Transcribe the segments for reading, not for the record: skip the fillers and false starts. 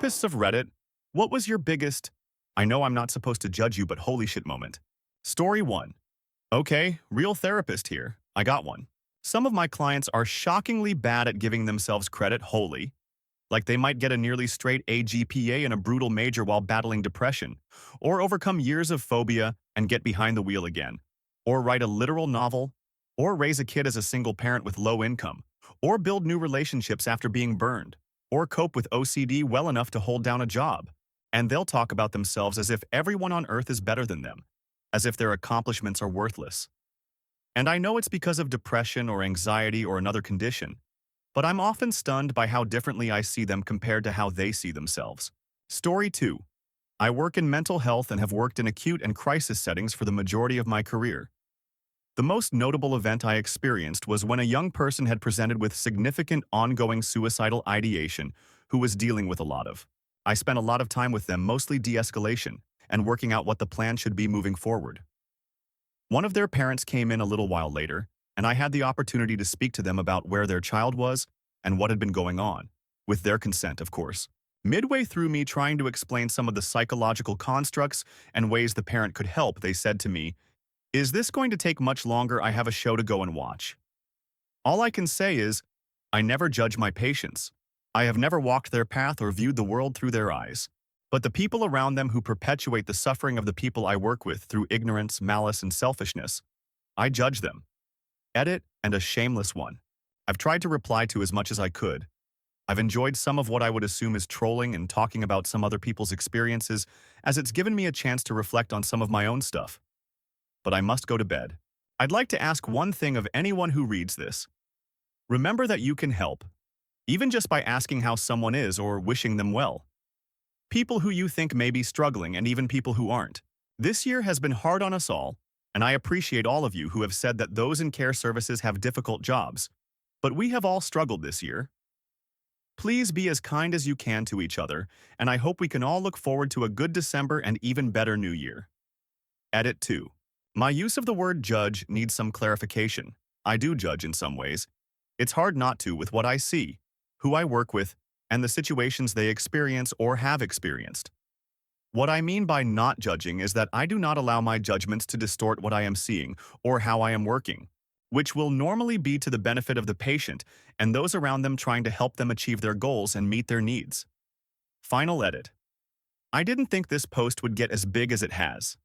Therapists of Reddit, what was your biggest, I know I'm not supposed to judge you, but holy shit moment? Story 1. Okay, real therapist here. I got one. Some of my clients are shockingly bad at giving themselves credit wholly, like they might get a nearly straight A GPA in a brutal major while battling depression, or overcome years of phobia and get behind the wheel again, or write a literal novel, or raise a kid as a single parent with low income, or build new relationships after being burned, or cope with OCD well enough to hold down a job. And they'll talk about themselves as if everyone on earth is better than them, as if their accomplishments are worthless. And I know it's because of depression or anxiety or another condition, but I'm often stunned by how differently I see them compared to how they see themselves. Story 2. I work in mental health and have worked in acute and crisis settings for the majority of my career. The most notable event I experienced was when a young person had presented with significant ongoing suicidal ideation who was dealing with a lot of. I spent a lot of time with them, mostly de-escalation, and working out what the plan should be moving forward. One of their parents came in a little while later, and I had the opportunity to speak to them about where their child was and what had been going on, with their consent, of course. Midway through me trying to explain some of the psychological constructs and ways the parent could help, they said to me, "Is this going to take much longer? I have a show to go and watch." All I can say is, I never judge my patients. I have never walked their path or viewed the world through their eyes. But the people around them who perpetuate the suffering of the people I work with through ignorance, malice, and selfishness, I judge them. Edit, and a shameless one. I've tried to reply to as much as I could. I've enjoyed some of what I would assume is trolling and talking about some other people's experiences, as it's given me a chance to reflect on some of my own stuff. But I must go to bed. I'd like to ask one thing of anyone who reads this. Remember that you can help, even just by asking how someone is or wishing them well. People who you think may be struggling and even people who aren't. This year has been hard on us all, and I appreciate all of you who have said that those in care services have difficult jobs. But we have all struggled this year. Please be as kind as you can to each other, and I hope we can all look forward to a good December and even better New Year. Edit 2. My use of the word judge needs some clarification. I do judge in some ways. It's hard not to with what I see, who I work with, and the situations they experience or have experienced. What I mean by not judging is that I do not allow my judgments to distort what I am seeing or how I am working, which will normally be to the benefit of the patient and those around them trying to help them achieve their goals and meet their needs. Final edit. I didn't think this post would get as big as it has,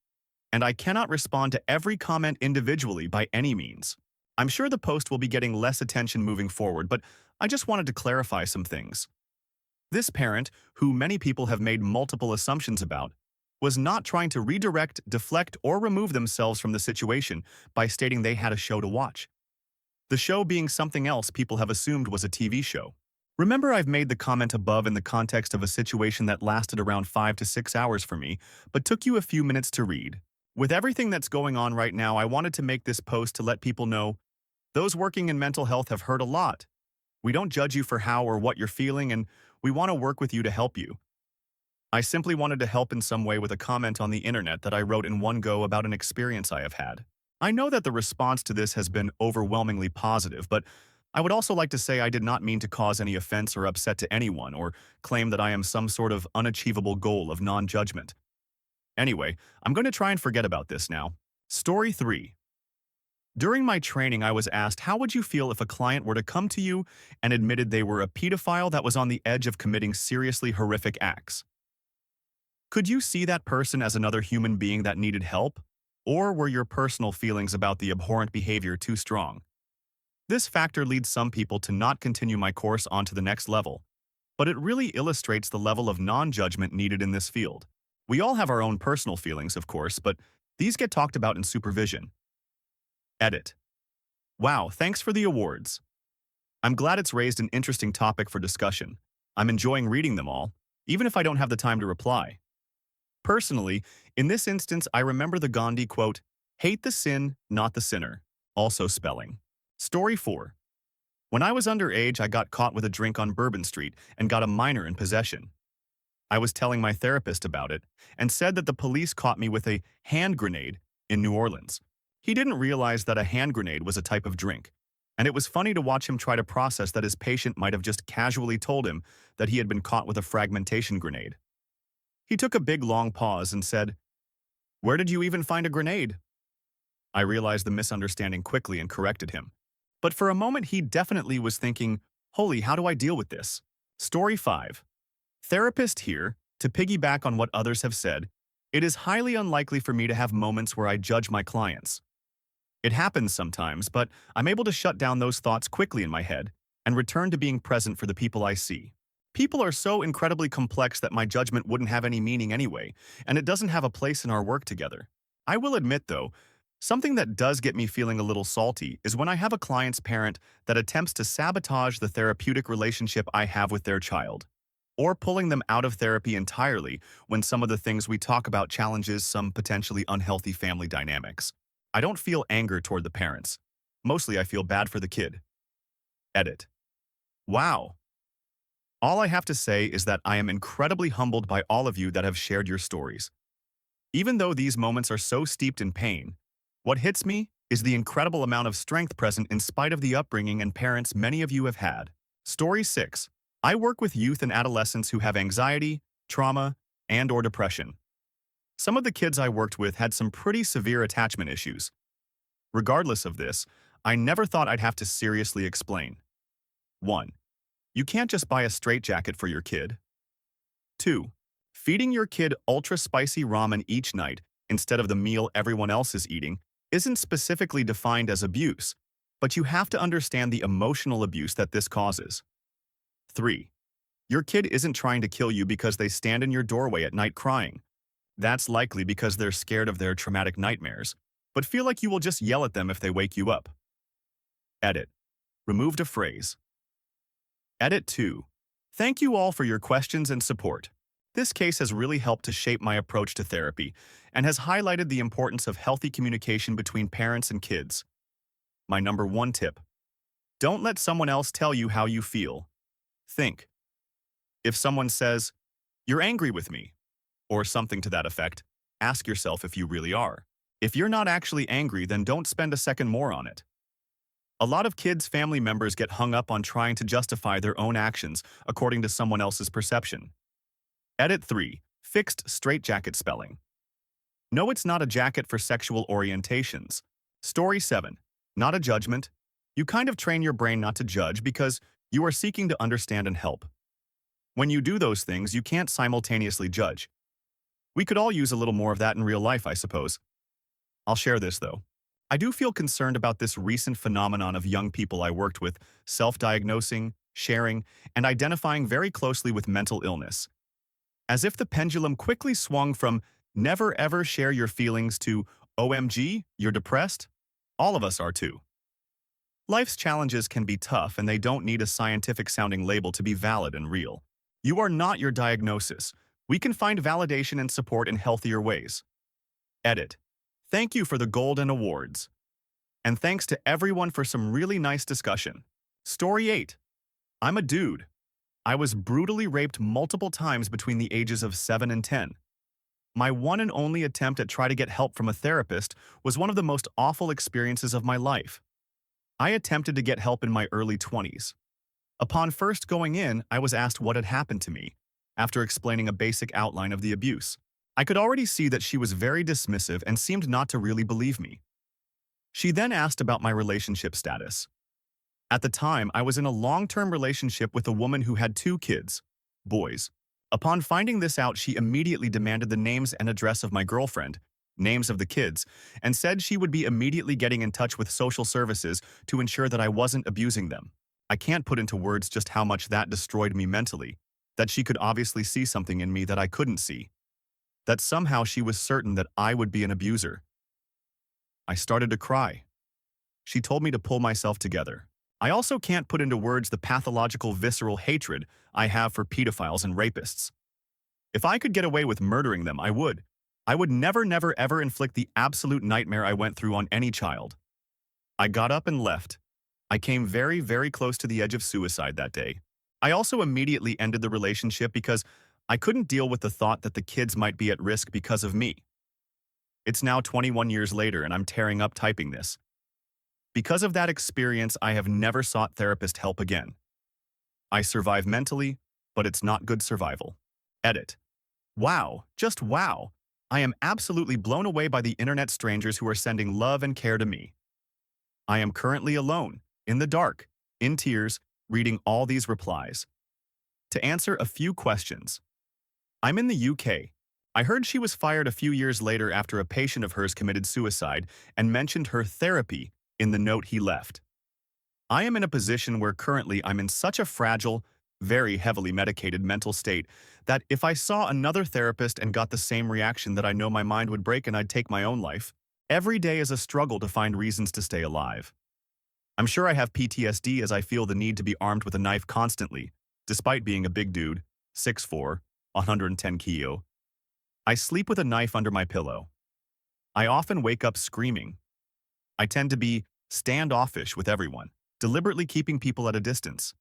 and I cannot respond to every comment individually by any means. I'm sure the post will be getting less attention moving forward, but I just wanted to clarify some things. This parent, who many people have made multiple assumptions about, was not trying to redirect, deflect, or remove themselves from the situation by stating they had a show to watch. The show being something else people have assumed was a TV show. Remember, I've made the comment above in the context of a situation that lasted around 5 to 6 hours for me, but took you a few minutes to read. With everything that's going on right now, I wanted to make this post to let people know those working in mental health have heard a lot. We don't judge you for how or what you're feeling, and we want to work with you to help you. I simply wanted to help in some way with a comment on the internet that I wrote in one go about an experience I have had. I know that the response to this has been overwhelmingly positive, but I would also like to say I did not mean to cause any offense or upset to anyone or claim that I am some sort of unachievable goal of non-judgment. Anyway, I'm going to try and forget about this now. Story 3. During my training, I was asked, how would you feel if a client were to come to you and admitted they were a pedophile that was on the edge of committing seriously horrific acts? Could you see that person as another human being that needed help? Or were your personal feelings about the abhorrent behavior too strong? This factor leads some people to not continue my course on to the next level, but it really illustrates the level of non-judgment needed in this field. We all have our own personal feelings, of course, but these get talked about in supervision. Edit. Wow, thanks for the awards. I'm glad it's raised an interesting topic for discussion. I'm enjoying reading them all, even if I don't have the time to reply. Personally, in this instance, I remember the Gandhi quote, "Hate the sin, not the sinner," also spelling. Story 4. When I was underage, I got caught with a drink on Bourbon Street and got a minor in possession. I was telling my therapist about it and said that the police caught me with a hand grenade in New Orleans. He didn't realize that a hand grenade was a type of drink. And it was funny to watch him try to process that his patient might have just casually told him that he had been caught with a fragmentation grenade. He took a big long pause and said, "Where did you even find a grenade?" I realized the misunderstanding quickly and corrected him. But for a moment he definitely was thinking, holy, how do I deal with this? Story 5. Therapist here, to piggyback on what others have said, it is highly unlikely for me to have moments where I judge my clients. It happens sometimes, but I'm able to shut down those thoughts quickly in my head and return to being present for the people I see. People are so incredibly complex that my judgment wouldn't have any meaning anyway, and it doesn't have a place in our work together. I will admit, though, something that does get me feeling a little salty is when I have a client's parent that attempts to sabotage the therapeutic relationship I have with their child, or pulling them out of therapy entirely when some of the things we talk about challenges some potentially unhealthy family dynamics. I don't feel anger toward the parents. Mostly I feel bad for the kid. Edit. Wow. All I have to say is that I am incredibly humbled by all of you that have shared your stories. Even though these moments are so steeped in pain, what hits me is the incredible amount of strength present in spite of the upbringing and parents many of you have had. Story 6. I work with youth and adolescents who have anxiety, trauma, and/or depression. Some of the kids I worked with had some pretty severe attachment issues. Regardless of this, I never thought I'd have to seriously explain. 1. You can't just buy a straitjacket for your kid. 2. Feeding your kid ultra-spicy ramen each night instead of the meal everyone else is eating isn't specifically defined as abuse, but you have to understand the emotional abuse that this causes. 3. Your kid isn't trying to kill you because they stand in your doorway at night crying. That's likely because they're scared of their traumatic nightmares, but feel like you will just yell at them if they wake you up. Edit. Removed a phrase. Edit 2. Thank you all for your questions and support. This case has really helped to shape my approach to therapy and has highlighted the importance of healthy communication between parents and kids. My number 1 tip: don't let someone else tell you how you feel. Think. If someone says, "You're angry with me," or something to that effect, ask yourself if you really are. If you're not actually angry, then don't spend a second more on it. A lot of kids' family members get hung up on trying to justify their own actions according to someone else's perception. Edit 3. Fixed straitjacket spelling. No, it's not a jacket for sexual orientations. Story 7. Not a judgment. You kind of train your brain not to judge because you are seeking to understand and help. When you do those things, you can't simultaneously judge. We could all use a little more of that in real life, I suppose. I'll share this, though. I do feel concerned about this recent phenomenon of young people I worked with self-diagnosing, sharing, and identifying very closely with mental illness. As if the pendulum quickly swung from never ever share your feelings to OMG, you're depressed? All of us are too. Life's challenges can be tough and they don't need a scientific-sounding label to be valid and real. You are not your diagnosis. We can find validation and support in healthier ways. Edit. Thank you for the golden awards. And thanks to everyone for some really nice discussion. Story 8. I'm a dude. I was brutally raped multiple times between the ages of 7 and 10. My one and only attempt at trying to get help from a therapist was one of the most awful experiences of my life. I attempted to get help in my early 20s. Upon first going in, I was asked what had happened to me, after explaining a basic outline of the abuse. I could already see that she was very dismissive and seemed not to really believe me. She then asked about my relationship status. At the time, I was in a long-term relationship with a woman who had 2 kids, boys. Upon finding this out, she immediately demanded the names and address of my girlfriend, names of the kids, and said she would be immediately getting in touch with social services to ensure that I wasn't abusing them. I can't put into words just how much that destroyed me mentally, that she could obviously see something in me that I couldn't see. That somehow she was certain that I would be an abuser. I started to cry. She told me to pull myself together. I also can't put into words the pathological visceral hatred I have for pedophiles and rapists. If I could get away with murdering them, I would. I would never ever inflict the absolute nightmare I went through on any child. I got up and left. I came very close to the edge of suicide that day. I also immediately ended the relationship because I couldn't deal with the thought that the kids might be at risk because of me. It's now 21 years later and I'm tearing up typing this. Because of that experience, I have never sought therapist help again. I survive mentally, but it's not good survival. Edit. Wow, just wow. I am absolutely blown away by the internet strangers who are sending love and care to me. I am currently alone, in the dark, in tears, reading all these replies. To answer a few questions. I'm in the UK. I heard she was fired a few years later after a patient of hers committed suicide and mentioned her therapy in the note he left. I am in a position where currently I'm in such a fragile, very heavily medicated mental state that if I saw another therapist and got the same reaction that I know my mind would break and I'd take my own life, every day is a struggle to find reasons to stay alive. I'm sure I have PTSD as I feel the need to be armed with a knife constantly, despite being a big dude, 6'4", 110 kilo. I sleep with a knife under my pillow. I often wake up screaming. I tend to be standoffish with everyone, deliberately keeping people at a distance.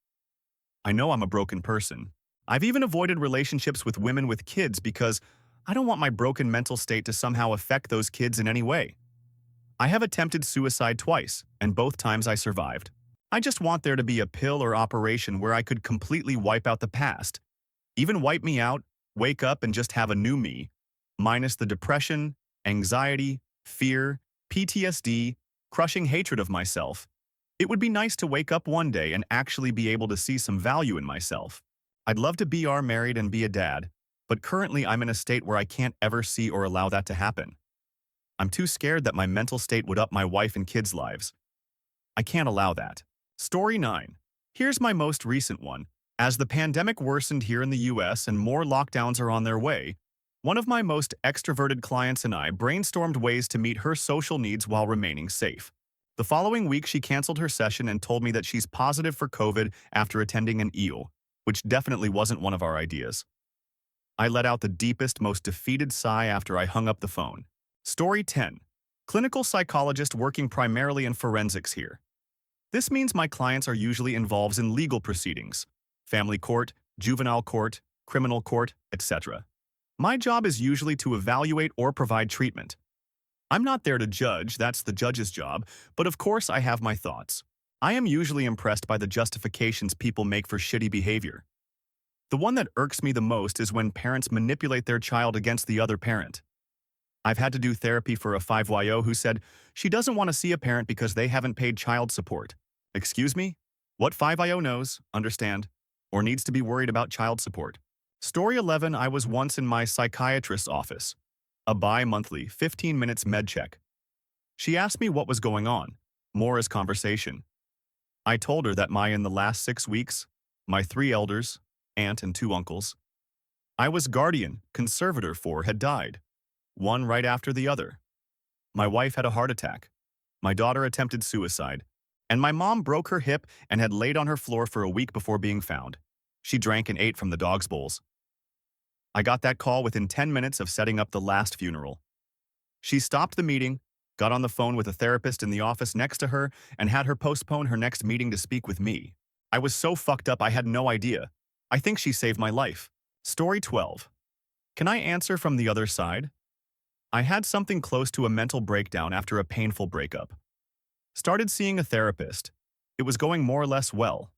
I know I'm a broken person. I've even avoided relationships with women with kids because I don't want my broken mental state to somehow affect those kids in any way. I have attempted suicide twice, and both times I survived. I just want there to be a pill or operation where I could completely wipe out the past. Even wipe me out, wake up and just have a new me, minus the depression, anxiety, fear, PTSD, crushing hatred of myself. It would be nice to wake up one day and actually be able to see some value in myself. I'd love to be married and be a dad, but currently I'm in a state where I can't ever see or allow that to happen. I'm too scared that my mental state would up my wife and kids' lives. I can't allow that. Story 9. Here's my most recent one. As the pandemic worsened here in the US and more lockdowns are on their way, one of my most extroverted clients and I brainstormed ways to meet her social needs while remaining safe. The following week, she canceled her session and told me that she's positive for COVID after attending an EO, which definitely wasn't one of our ideas. I let out the deepest, most defeated sigh after I hung up the phone. Story 10. Clinical psychologist working primarily in forensics here. This means my clients are usually involved in legal proceedings, family court, juvenile court, criminal court, etc. My job is usually to evaluate or provide treatment. I'm not there to judge, that's the judge's job, but of course I have my thoughts. I am usually impressed by the justifications people make for shitty behavior. The one that irks me the most is when parents manipulate their child against the other parent. I've had to do therapy for a 5YO who said she doesn't want to see a parent because they haven't paid child support. Excuse me? What 5YO knows, understand, or needs to be worried about child support? Story 11. I was once in my psychiatrist's office. A bi-monthly, 15 minutes med check. She asked me what was going on, more as conversation. I told her that in the last 6 weeks, my 3 elders, aunt and 2 uncles, I was guardian, conservator for had died, one right after the other. My wife had a heart attack. My daughter attempted suicide. And my mom broke her hip and had laid on her floor for a week before being found. She drank and ate from the dog's bowls. I got that call within 10 minutes of setting up the last funeral. She stopped the meeting, got on the phone with a therapist in the office next to her, and had her postpone her next meeting to speak with me. I was so fucked up I had no idea. I think she saved my life. Story 12. Can I answer from the other side? I had something close to a mental breakdown after a painful breakup. Started seeing a therapist. It was going more or less well.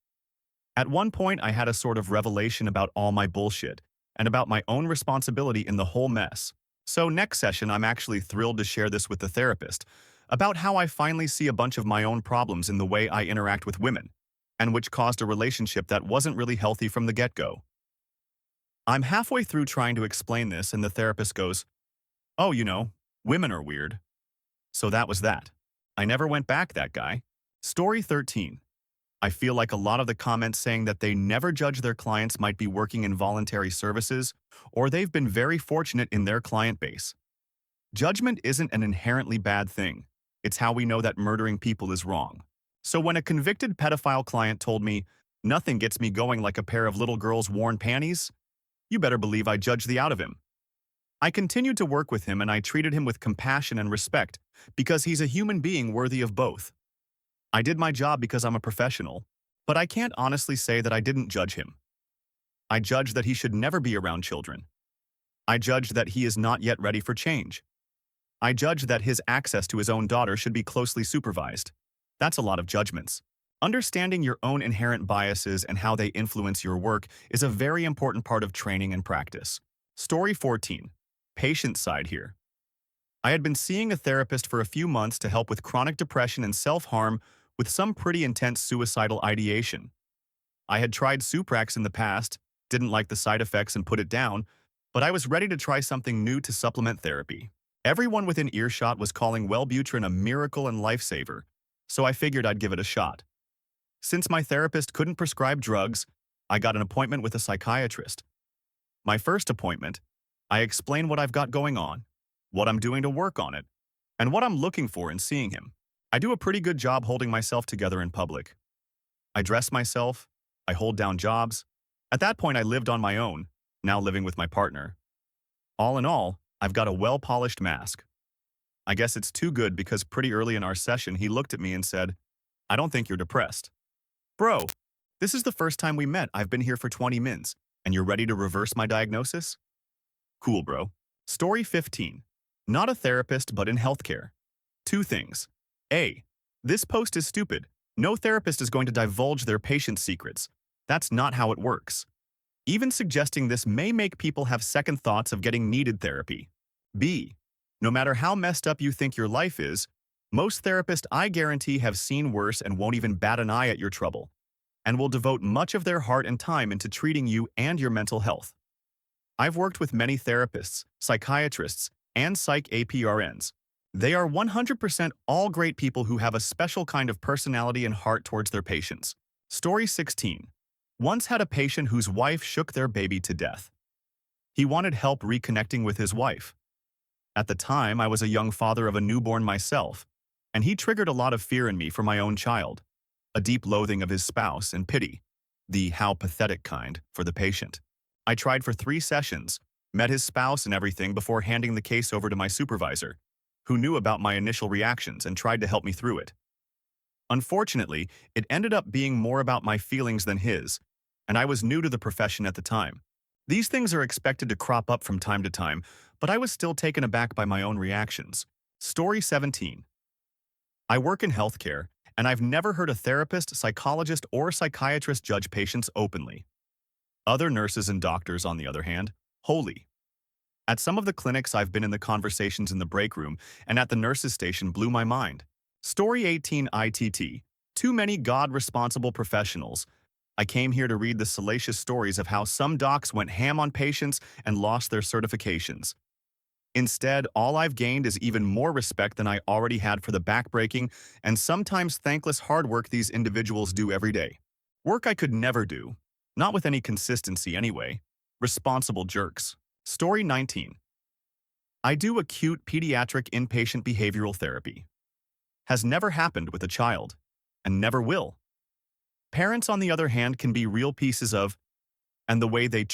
At one point, I had a sort of revelation about all my bullshit and about my own responsibility in the whole mess. So next session, I'm actually thrilled to share this with the therapist about how I finally see a bunch of my own problems in the way I interact with women, and which caused a relationship that wasn't really healthy from the get-go. I'm halfway through trying to explain this, and the therapist goes, "Oh, women are weird." So that was that. I never went back, that guy. Story 13. I feel like a lot of the comments saying that they never judge their clients might be working in voluntary services, or they've been very fortunate in their client base. Judgment isn't an inherently bad thing. It's how we know that murdering people is wrong. So when a convicted pedophile client told me, "Nothing gets me going like a pair of little girls' worn panties," you better believe I judged the out of him. I continued to work with him and I treated him with compassion and respect because he's a human being worthy of both. I did my job because I'm a professional, but I can't honestly say that I didn't judge him. I judged that he should never be around children. I judged that he is not yet ready for change. I judged that his access to his own daughter should be closely supervised. That's a lot of judgments. Understanding your own inherent biases and how they influence your work is a very important part of training and practice. Story 14. Patient side here. I had been seeing a therapist for a few months to help with chronic depression and self-harm with some pretty intense suicidal ideation. I had tried Suprax in the past, didn't like the side effects and put it down, but I was ready to try something new to supplement therapy. Everyone within earshot was calling Wellbutrin a miracle and lifesaver, so I figured I'd give it a shot. Since my therapist couldn't prescribe drugs, I got an appointment with a psychiatrist. My first appointment, I explain what I've got going on, what I'm doing to work on it, and what I'm looking for in seeing him. I do a pretty good job holding myself together in public. I dress myself, I hold down jobs. At that point, I lived on my own, now living with my partner. All in all, I've got a well-polished mask. I guess it's too good because pretty early in our session, he looked at me and said, "I don't think you're depressed." "Bro, this is the first time we met. I've been here for 20 mins, and you're ready to reverse my diagnosis?" Cool, bro. Story 15. Not a therapist, but in healthcare. Two things. A. This post is stupid. No therapist is going to divulge their patient's secrets. That's not how it works. Even suggesting this may make people have second thoughts of getting needed therapy. B. No matter how messed up you think your life is, most therapists I guarantee have seen worse and won't even bat an eye at your trouble, and will devote much of their heart and time into treating you and your mental health. I've worked with many therapists, psychiatrists, and psych APRNs. They are 100% all great people who have a special kind of personality and heart towards their patients. Story 16. Once had a patient whose wife shook their baby to death. He wanted help reconnecting with his wife. At the time, I was a young father of a newborn myself, and he triggered a lot of fear in me for my own child, a deep loathing of his spouse and pity, the how pathetic kind, for the patient. I tried for 3 sessions, met his spouse and everything before handing the case over to my supervisor, who knew about my initial reactions and tried to help me through it. Unfortunately, it ended up being more about my feelings than his, and I was new to the profession at the time. These things are expected to crop up from time to time, but I was still taken aback by my own reactions. Story 17. I work in healthcare, and I've never heard a therapist, psychologist, or psychiatrist judge patients openly. Other nurses and doctors, on the other hand, holy. At some of the clinics I've been in, the conversations in the break room and at the nurses' station blew my mind. Story 18 ITT. Too many God-responsible professionals. I came here to read the salacious stories of how some docs went ham on patients and lost their certifications. Instead, all I've gained is even more respect than I already had for the backbreaking and sometimes thankless hard work these individuals do every day. Work I could never do. Not with any consistency anyway. Responsible jerks. Story 19. I do acute pediatric inpatient behavioral therapy. Has never happened with a child, and never will. Parents, on the other hand, can be real pieces of, and the way they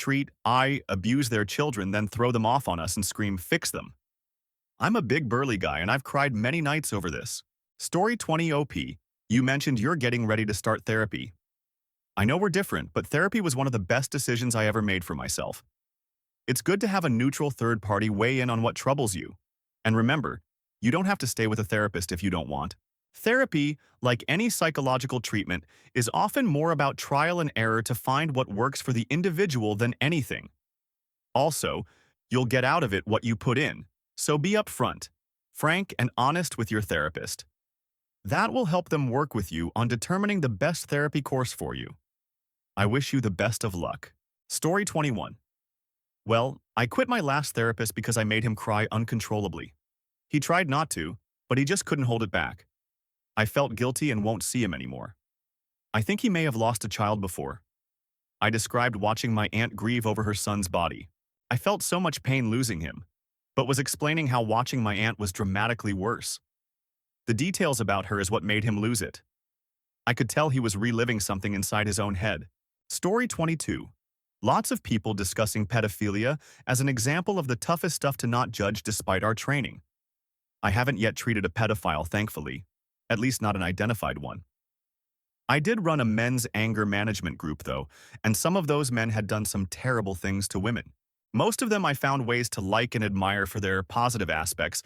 abuse their children, then throw them off on us and scream, "Fix them." I'm a big burly guy, and I've cried many nights over this. Story 20 OP. You mentioned you're getting ready to start therapy. I know we're different, but therapy was one of the best decisions I ever made for myself. It's good to have a neutral third party weigh in on what troubles you. And remember, you don't have to stay with a therapist if you don't want. Therapy, like any psychological treatment, is often more about trial and error to find what works for the individual than anything. Also, you'll get out of it what you put in, so be upfront, frank, and honest with your therapist. That will help them work with you on determining the best therapy course for you. I wish you the best of luck. Story 21. Well, I quit my last therapist because I made him cry uncontrollably. He tried not to, but he just couldn't hold it back. I felt guilty and won't see him anymore. I think he may have lost a child before. I described watching my aunt grieve over her son's body. I felt so much pain losing him, but was explaining how watching my aunt was dramatically worse. The details about her is what made him lose it. I could tell he was reliving something inside his own head. Story 22. Lots of people discussing pedophilia as an example of the toughest stuff to not judge despite our training. I haven't yet treated a pedophile, thankfully, at least not an identified one. I did run a men's anger management group, though, and some of those men had done some terrible things to women. Most of them I found ways to like and admire for their positive aspects,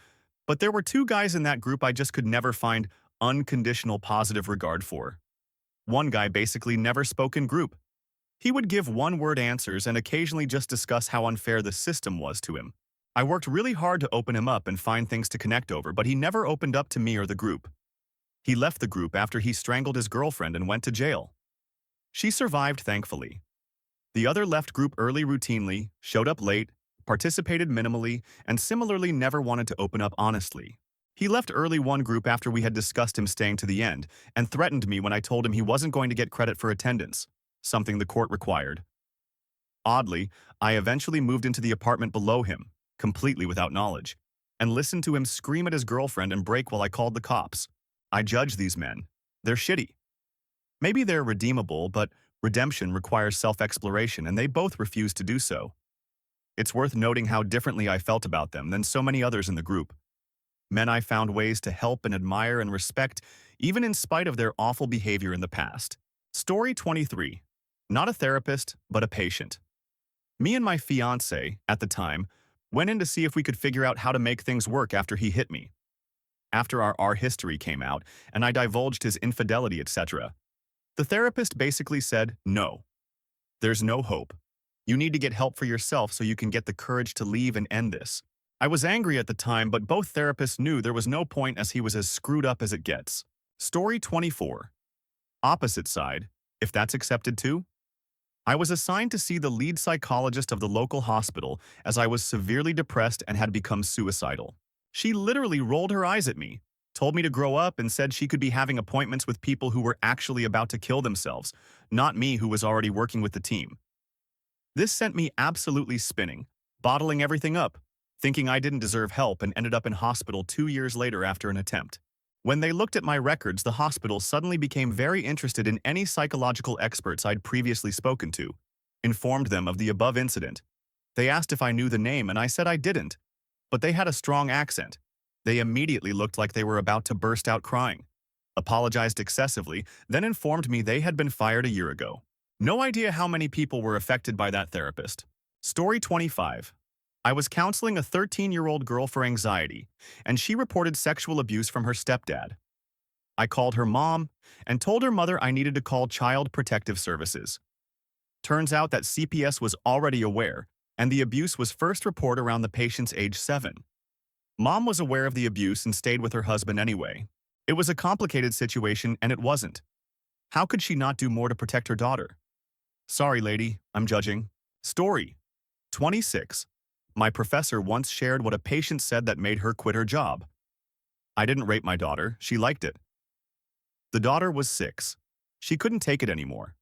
but there were 2 guys in that group I just could never find unconditional positive regard for. One guy basically never spoke in group. He would give one-word answers and occasionally just discuss how unfair the system was to him. I worked really hard to open him up and find things to connect over, but he never opened up to me or the group. He left the group after he strangled his girlfriend and went to jail. She survived, thankfully. The other left group early routinely, showed up late, participated minimally, and similarly never wanted to open up honestly. He left early one group after we had discussed him staying to the end, and threatened me when I told him he wasn't going to get credit for attendance, something the court required. Oddly, I eventually moved into the apartment below him, completely without knowledge, and listened to him scream at his girlfriend and break while I called the cops. I judge these men. They're shitty. Maybe they're redeemable, but redemption requires self-exploration, and they both refuse to do so. It's worth noting how differently I felt about them than so many others in the group. Men I found ways to help and admire and respect, even in spite of their awful behavior in the past. Story 23. Not a therapist, but a patient. Me and my fiancé, at the time, went in to see if we could figure out how to make things work after he hit me. After our history came out, and I divulged his infidelity, etc., the therapist basically said, no. There's no hope. You need to get help for yourself so you can get the courage to leave and end this. I was angry at the time, but both therapists knew there was no point as he was as screwed up as it gets. Story 24. Opposite side, if that's accepted too? I was assigned to see the lead psychologist of the local hospital as I was severely depressed and had become suicidal. She literally rolled her eyes at me, told me to grow up, and said she could be having appointments with people who were actually about to kill themselves, not me who was already working with the team. This sent me absolutely spinning, bottling everything up, thinking I didn't deserve help, and ended up in hospital 2 years later after an attempt. When they looked at my records, the hospital suddenly became very interested in any psychological experts I'd previously spoken to, informed them of the above incident. They asked if I knew the name, and I said I didn't, but they had a strong accent. They immediately looked like they were about to burst out crying, apologized excessively, then informed me they had been fired a year ago. No idea how many people were affected by that therapist. Story 25. I was counseling a 13-year-old girl for anxiety, and she reported sexual abuse from her stepdad. I called her mom and told her mother I needed to call Child Protective Services. Turns out that CPS was already aware, and the abuse was first reported around the patient's age 7. Mom was aware of the abuse and stayed with her husband anyway. It was a complicated situation, and it wasn't. How could she not do more to protect her daughter? Sorry, lady, I'm judging. Story 26. My professor once shared what a patient said that made her quit her job. I didn't rape my daughter, she liked it. The daughter was 6. She couldn't take it anymore.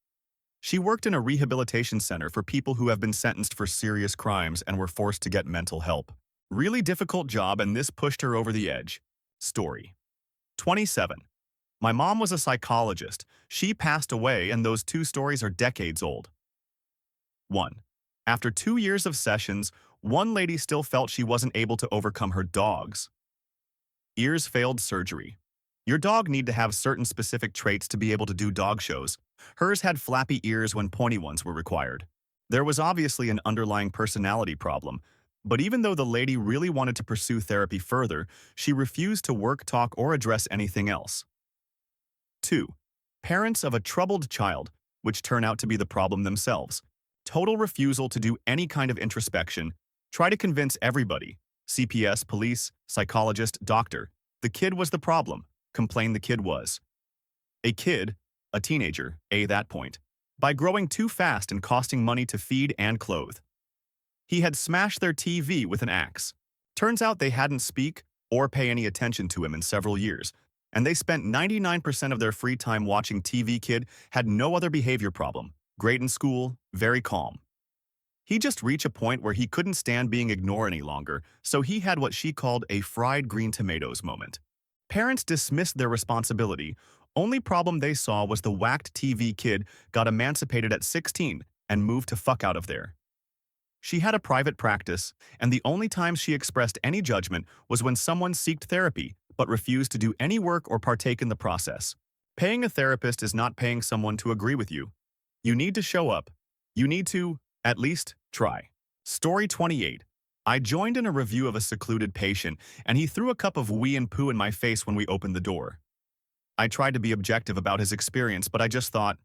She worked in a rehabilitation center for people who have been sentenced for serious crimes and were forced to get mental help. Really difficult job, and this pushed her over the edge. Story 27. My mom was a psychologist. She passed away, and those 2 stories are decades old. 1. After 2 years of sessions, one lady still felt she wasn't able to overcome her dog's ears. Failed surgery. Your dog need to have certain specific traits to be able to do dog shows. Hers had flappy ears when pointy ones were required. There was obviously an underlying personality problem, but even though the lady really wanted to pursue therapy further, she refused to work, talk, or address anything else. 2. Parents of a troubled child, which turn out to be the problem themselves. Total refusal to do any kind of introspection. Try to convince everybody, CPS, police, psychologist, doctor, the kid was the problem, complained the kid was. A kid, a teenager, that point, by growing too fast and costing money to feed and clothe. He had smashed their TV with an axe. Turns out they hadn't speak or pay any attention to him in several years, and they spent 99% of their free time watching TV. Kid had no other behavior problem, great in school, very calm. He just reached a point where he couldn't stand being ignored any longer, so he had what she called a fried green tomatoes moment. Parents dismissed their responsibility. Only problem they saw was the whacked TV. Kid got emancipated at 16 and moved to fuck out of there. She had a private practice, and the only time she expressed any judgment was when someone sought therapy but refused to do any work or partake in the process. Paying a therapist is not paying someone to agree with you. You need to show up. You need to, at least, try. Story 28. I joined in a review of a secluded patient, and he threw a cup of wee and poo in my face when we opened the door. I tried to be objective about his experience, but I just thought,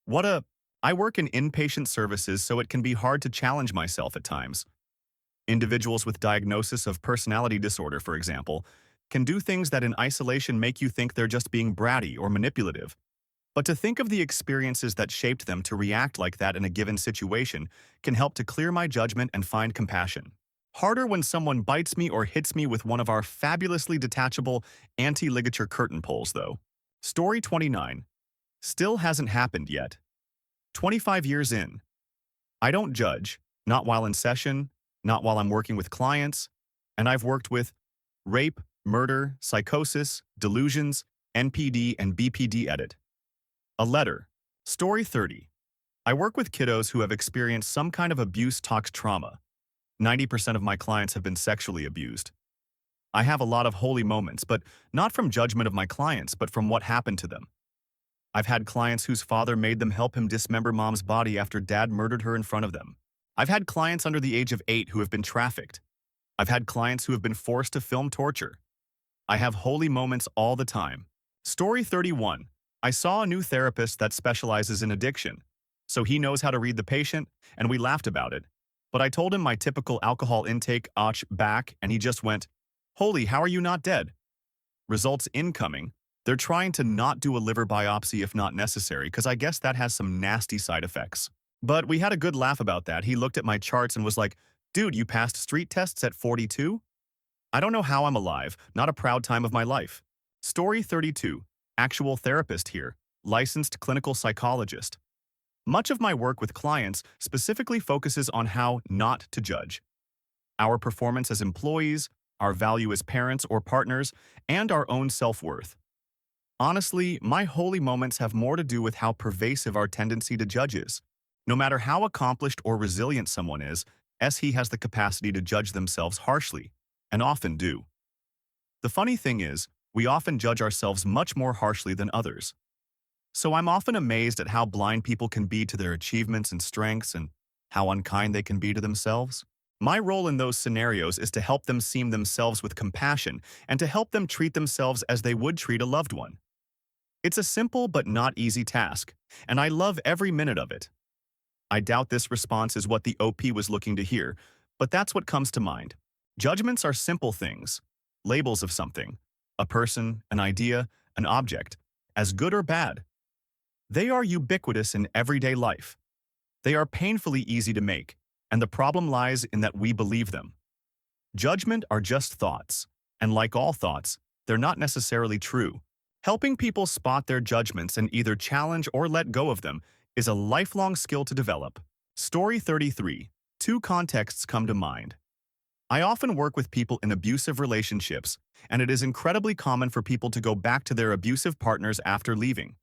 what a... I work in inpatient services, so it can be hard to challenge myself at times. Individuals with diagnosis of personality disorder, for example, can do things that in isolation make you think they're just being bratty or manipulative. But to think of the experiences that shaped them to react like that in a given situation can help to clear my judgment and find compassion. Harder when someone bites me or hits me with one of our fabulously detachable anti-ligature curtain poles, though. Story 29. Still hasn't happened yet. 25 years in. I don't judge, not while in session, not while I'm working with clients, and I've worked with rape, murder, psychosis, delusions, NPD, and BPD edit. A letter. Story 30. I work with kiddos who have experienced some kind of abuse/tox trauma. 90% of my clients have been sexually abused. I have a lot of holy moments, but not from judgment of my clients, but from what happened to them. I've had clients whose father made them help him dismember mom's body after dad murdered her in front of them. I've had clients under the age of 8 who have been trafficked. I've had clients who have been forced to film torture. I have holy moments all the time. Story 31. I saw a new therapist that specializes in addiction. So he knows how to read the patient, and we laughed about it. But I told him my typical alcohol intake, back, and he just went, "Holy, how are you not dead?" Results incoming. They're trying to not do a liver biopsy if not necessary, because I guess that has some nasty side effects. But we had a good laugh about that. He looked at my charts and was like, "Dude, you passed street tests at 42? I don't know how I'm alive, not a proud time of my life." Story 32. Actual therapist here, licensed clinical psychologist. Much of my work with clients specifically focuses on how not to judge. Our performance as employees, our value as parents or partners, and our own self-worth. Honestly, my holy moments have more to do with how pervasive our tendency to judge is. No matter how accomplished or resilient someone is, he has the capacity to judge themselves harshly, and often do. The funny thing is, we often judge ourselves much more harshly than others. So I'm often amazed at how blind people can be to their achievements and strengths and how unkind they can be to themselves. My role in those scenarios is to help them see themselves with compassion and to help them treat themselves as they would treat a loved one. It's a simple but not easy task, and I love every minute of it. I doubt this response is what the OP was looking to hear, but that's what comes to mind. Judgments are simple things, labels of something, a person, an idea, an object, as good or bad. They are ubiquitous in everyday life. They are painfully easy to make, and the problem lies in that we believe them. Judgment are just thoughts, and like all thoughts, they're not necessarily true. Helping people spot their judgments and either challenge or let go of them is a lifelong skill to develop. Story 33. Two contexts come to mind. I often work with people in abusive relationships, and it is incredibly common for people to go back to their abusive partners after leaving.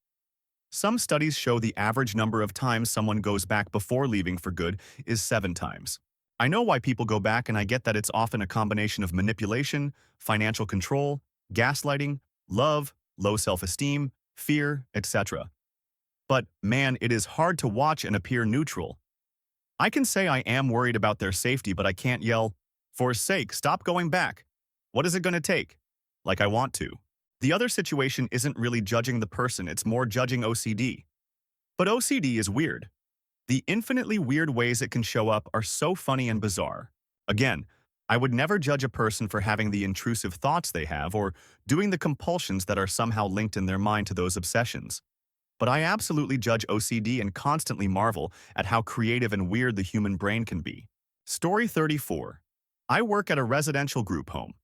Some studies show the average number of times someone goes back before leaving for good is 7 times. I know why people go back, and I get that it's often a combination of manipulation, financial control, gaslighting, love, low self-esteem, fear, etc. But, man, it is hard to watch and appear neutral. I can say I am worried about their safety, but I can't yell, "For sake, stop going back. What is it going to take?" like I want to. The other situation isn't really judging the person, it's more judging OCD. But OCD is weird. The infinitely weird ways it can show up are so funny and bizarre. Again, I would never judge a person for having the intrusive thoughts they have or doing the compulsions that are somehow linked in their mind to those obsessions. But I absolutely judge OCD and constantly marvel at how creative and weird the human brain can be. Story 34. I work at a residential group home.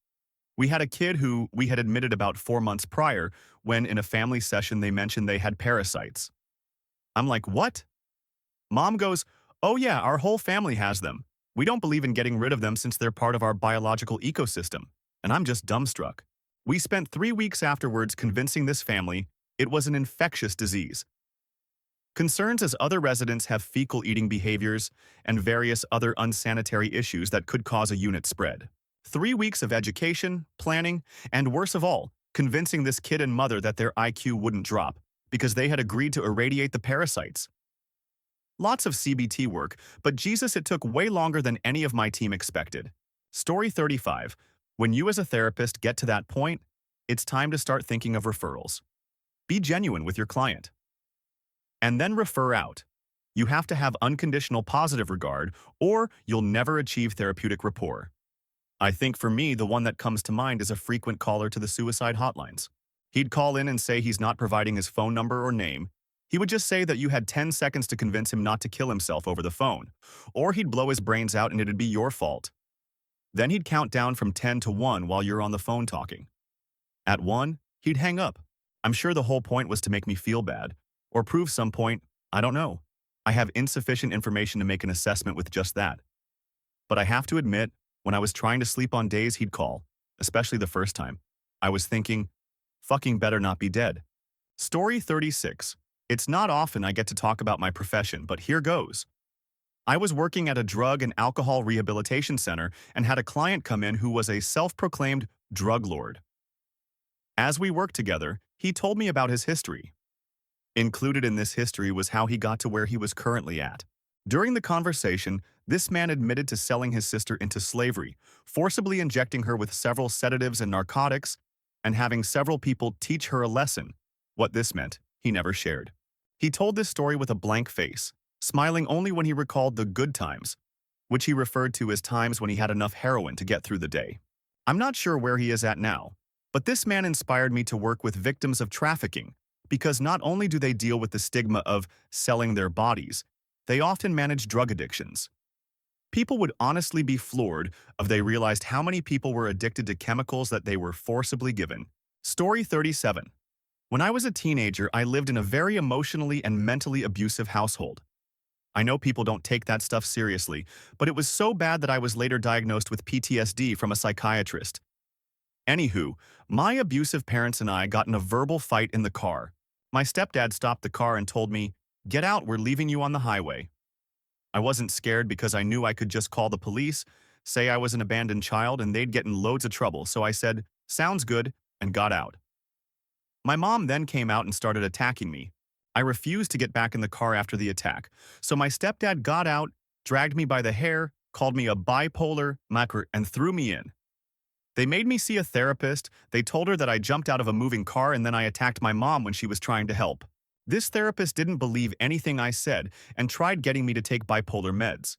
We had a kid who we had admitted about 4 months prior when in a family session they mentioned they had parasites. I'm like, "What?" Mom goes, "Oh yeah, our whole family has them. We don't believe in getting rid of them since they're part of our biological ecosystem." And I'm just dumbstruck. We spent 3 weeks afterwards convincing this family it was an infectious disease. Concerns as other residents have fecal eating behaviors and various other unsanitary issues that could cause a unit spread. 3 weeks of education, planning, and worst of all, convincing this kid and mother that their IQ wouldn't drop because they had agreed to irradiate the parasites. Lots of CBT work, but Jesus, it took way longer than any of my team expected. Story 35. When you as a therapist get to that point, it's time to start thinking of referrals. Be genuine with your client. And then refer out. You have to have unconditional positive regard, or you'll never achieve therapeutic rapport. I think for me, the one that comes to mind is a frequent caller to the suicide hotlines. He'd call in and say he's not providing his phone number or name. He would just say that you had 10 seconds to convince him not to kill himself over the phone, or he'd blow his brains out and it'd be your fault. Then he'd count down from 10 to 1 while you're on the phone talking. At 1, he'd hang up. I'm sure the whole point was to make me feel bad, or prove some point, I don't know. I have insufficient information to make an assessment with just that. But I have to admit, when I was trying to sleep on days he'd call, especially the first time, I was thinking, fucking better not be dead. Story 36. It's not often I get to talk about my profession, but here goes. I was working at a drug and alcohol rehabilitation center and had a client come in who was a self-proclaimed drug lord. As we worked together, he told me about his history. Included in this history was how he got to where he was currently at. During the conversation, this man admitted to selling his sister into slavery, forcibly injecting her with several sedatives and narcotics, and having several people teach her a lesson. What this meant, he never shared. He told this story with a blank face, smiling only when he recalled the good times, which he referred to as times when he had enough heroin to get through the day. I'm not sure where he is at now, but this man inspired me to work with victims of trafficking, because not only do they deal with the stigma of selling their bodies, they often manage drug addictions. People would honestly be floored if they realized how many people were addicted to chemicals that they were forcibly given. Story 37. When I was a teenager, I lived in a very emotionally and mentally abusive household. I know people don't take that stuff seriously, but it was so bad that I was later diagnosed with PTSD from a psychiatrist. Anywho, my abusive parents and I got in a verbal fight in the car. My stepdad stopped the car and told me, "Get out, we're leaving you on the highway." I wasn't scared because I knew I could just call the police, say I was an abandoned child, and they'd get in loads of trouble, so I said, "Sounds good," and got out. My mom then came out and started attacking me. I refused to get back in the car after the attack, so my stepdad got out, dragged me by the hair, called me a bipolar macro, and threw me in. They made me see a therapist. They told her that I jumped out of a moving car and then I attacked my mom when she was trying to help. This therapist didn't believe anything I said and tried getting me to take bipolar meds.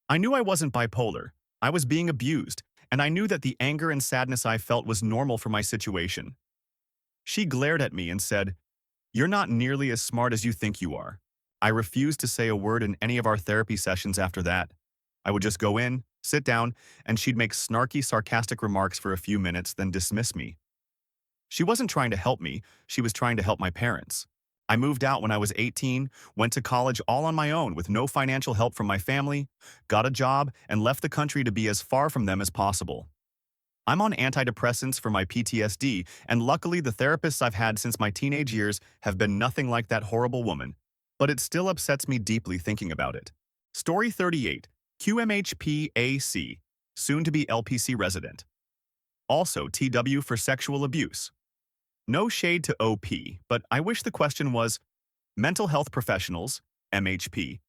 I knew I wasn't bipolar. I was being abused, and I knew that the anger and sadness I felt was normal for my situation. She glared at me and said, "You're not nearly as smart as you think you are." I refused to say a word in any of our therapy sessions after that. I would just go in, sit down, and she'd make snarky, sarcastic remarks for a few minutes, then dismiss me. She wasn't trying to help me, she was trying to help my parents. I moved out when I was 18, went to college all on my own with no financial help from my family, got a job, and left the country to be as far from them as possible. I'm on antidepressants for my PTSD, and luckily the therapists I've had since my teenage years have been nothing like that horrible woman, but it still upsets me deeply thinking about it. Story 38. QMHPAC, soon-to-be LPC resident. Also TW for sexual abuse. No shade to OP, but I wish the question was, mental health professionals, MHP.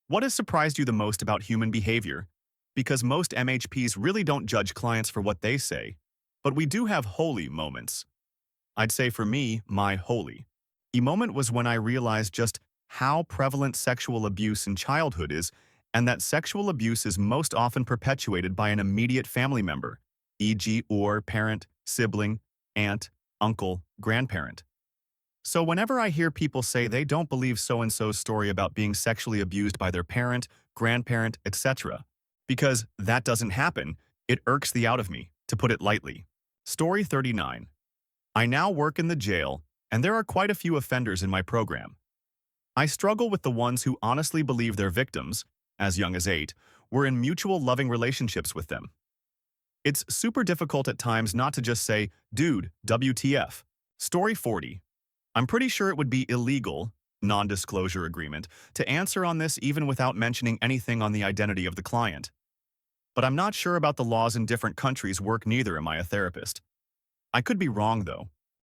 What has surprised you the most about human behavior? Because most MHPs really don't judge clients for what they say, but we do have holy moments. I'd say for me, my holy moment was when I realized just how prevalent sexual abuse in childhood is, and that sexual abuse is most often perpetuated by an immediate family member, e.g. or parent, sibling, aunt, uncle, grandparent. So whenever I hear people say they don't believe so-and-so's story about being sexually abused by their parent, grandparent, etc., because that doesn't happen, it irks the out of me, to put it lightly. Story 39. I now work in the jail, and there are quite a few offenders in my program. I struggle with the ones who honestly believe their victims, as young as 8, were in mutual loving relationships with them. It's super difficult at times not to just say, "Dude, WTF." Story 40. I'm pretty sure it would be illegal, non-disclosure agreement, to answer on this even without mentioning anything on the identity of the client. But I'm not sure about the laws in different countries work, neither am I a therapist. I could be wrong though.